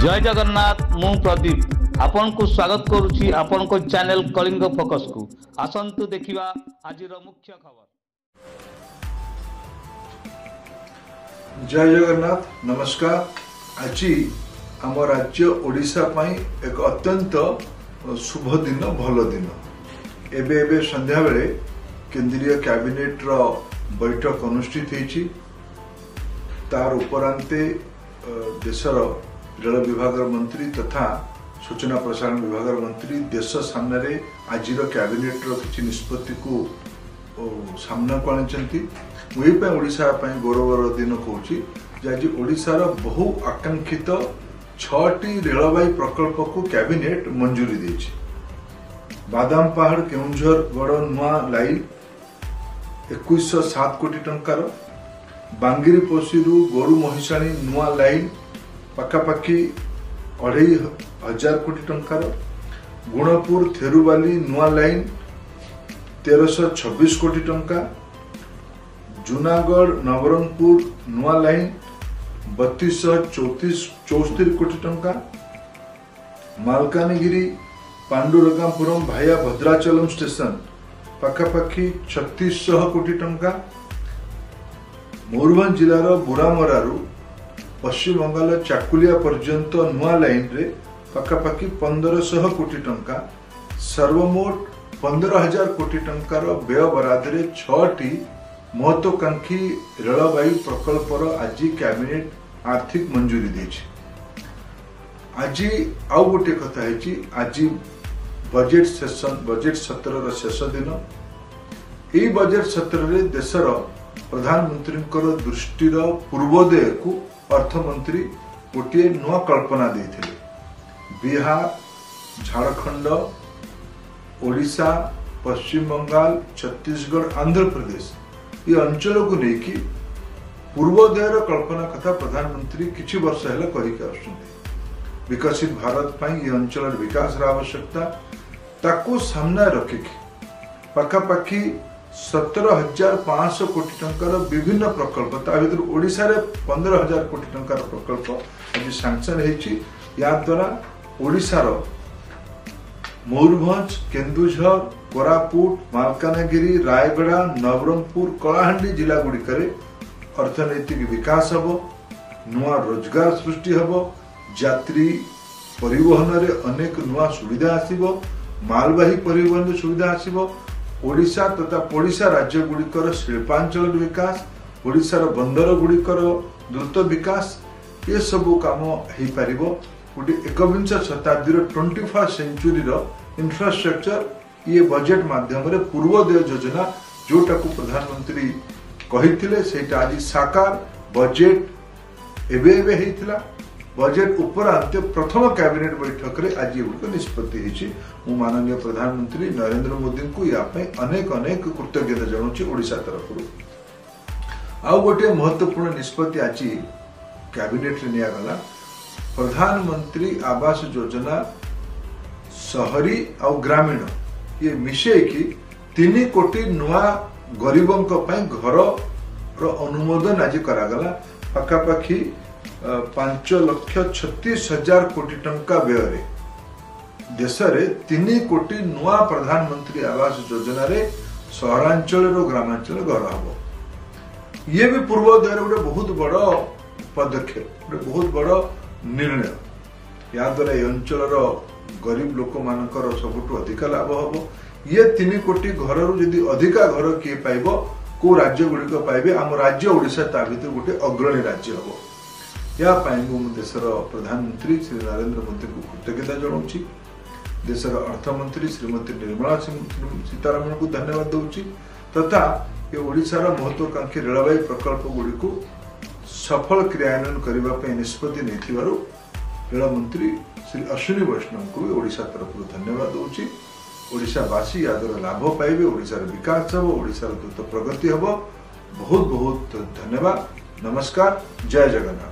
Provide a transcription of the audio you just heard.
जय जगन्नाथ मु प्रदीप आपण को स्वागत करुछि आपण को चैनल कलिंग फोकस को आसंतु देखिबा आजिर मुख्य खबर। जय जगन्नाथ नमस्कार। आज आम राज्य ओडिशा पई एक अत्यंत शुभ दिन भल दिन। एबे संध्या बेले केंद्रीय कैबिनेट रो बैठक अनुष्ठित होईछि। तार उपरांते देशर रेल विभाग मंत्री तथा सूचना प्रसारण विभाग मंत्री देश सामने आज कैबिनेट रो किछि निष्पत्ति को सामना को आनिचंती। ओडिशा गौरवर दिन कहूँ आज ओडिशार बहु आकांक्षित 6टी रेलवाई प्रकल्प को कैबिनेट मंजूरी देछि। बादाम पहाड़ केउंझर गड़ नुआ लाइन 2107 कोटी टंकार, बांगिरी पोसीरू गोरु महिषाणी नुआ लाइन पाखापाखि 2500 कोटी टंकार, गुणपुर थेरुबाली नुआ लाइन 1326 कोटी टंका, जूनागढ़ नवरंगपुर नुआ लाइन 3264 कोटी टंका, मालकानगिरी पांडुरंगापुरम भाया भद्राचलम स्टेशन पाखापाखि 3600 कोटी टंका, मयूरभंज जिलार बुरामरारू पश्चिम बंगाल चाकुलिया पर्यंत नुआ लाइन रे पाखापाखि 1500 कोटी टंका, सर्वमोट 15,000 कोटी टंकार व्यय बरादरे 6टी महत्वाकांक्षी रेलवाई प्रकल्पर आज कैबिनेट आर्थिक मंजूरी देछि। आज आउ गोटे कथा है आज बजेट सत्र शेष दिन। यही बजेट सत्र रे देशर प्रधानमंत्री दृष्टिर पूर्वोदय को अर्थमंत्री गोटे नुआ कल्पना देते। बिहार, झारखंड, ओडिशा, पश्चिम बंगाल, छत्तीसगढ़, आंध्र प्रदेश ये अंचल को लेकिन पूर्वोदय कल्पना कथा प्रधानमंत्री किछि वर्ष है कही विकसित भारत पर ये अंचल विकास आवश्यकता ताकू सामना रखिकी पाखापाखि 17,500 कोटी टंकार विभिन्न प्रकल्प ता भीतर ओडिशा रे 15,000 कोटी टंकार प्रकल्प आज सैंक्शन होईछि। या द्वारा ओडिशा रो मयूरभंज, केन्दुझर, कोरापुट, मालकानगिरी, रायगड़ा, नवरंगपुर, कलाहांडी जिला गुड़िकरे अर्थनैतिक विकास हबो, नुआ रोजगार सृष्टि हबो, यात्री परिवहन रे अनेक नुआ सुविधा आसीबो, मालवाही परिवहन सुविधा आसीबो, ओडिशा तथा पड़ोसा राज्य गुड़िकर शिल्पांचल विकास, ओडिशार बंदर गुड़िकर द्रुत विकास ये सबू काम हो पारिबो। गोटे 21 शताब्दी 21st सेंचुरी इंफ्रास्ट्रक्चर ये बजेट माध्यम रे पूर्वोदय योजना जोटा को प्रधानमंत्री कहिथिले सेटा आज साकार बजेट एबे हेतिला। बजेट उपरांत प्रथम कैबिनेट बैठक रे आज ये निष्पत्ति होईछि। मु माननीय प्रधानमंत्री नरेंद्र मोदी को या अनेक अनेक कृतज्ञता जनाऊँ ओडिशा तरफ। आउ गोटे महत्वपूर्ण निष्पत्ति आज कैबिनेट रे निया गला। प्रधानमंत्री आवास योजना शहरी और ग्रामीण ये मिशे कि 3 कोटी नुआ गरीबों घर अनुमोदन आज करागला। पाखापाखि 5,36,000 कोटी टंका व्यय देश रे 3 कोटी नुआ प्रधानमंत्री आवास योजना रे सहरांचल और ग्रामांचल घर हम। ये भी पूर्वोदय गोटे बहुत बड़ पदक्षेप, गोटे बहुत बड़ निर्णय। या द्वारा ये अंचल गरीब लोक मानकर सबुठु अधिक लाभ हम। ये 3 कोटी घर जदि अधिका घर किए पाइब को राज्य गुड़िक पाइबे आम राज्य ओडिशा ता भीतर गोटे अग्रणी राज्य हम। या देशर प्रधानमंत्री श्री नरेंद्र मोदी को कृतज्ञता जनाऊँ। देशर अर्थमंत्री श्रीमती निर्मला सीतारमण को धन्यवाद दूची तथा ये ओडिशार महत्वाकांक्षी रेलवाई प्रकल्प गुड़ी को सफल क्रियान्वयन करने निष्पत्ति नहीं रेलमंत्री श्री अश्विनी वैष्णव को भी ओडिशा तरफ धन्यवाद दूची। ओडिशावासी यादर लाभ पाइबे, ओडिशार विकास हम, ओडिशार द्रुत प्रगति हम। बहुत बहुत धन्यवाद। नमस्कार। जय जगन्नाथ।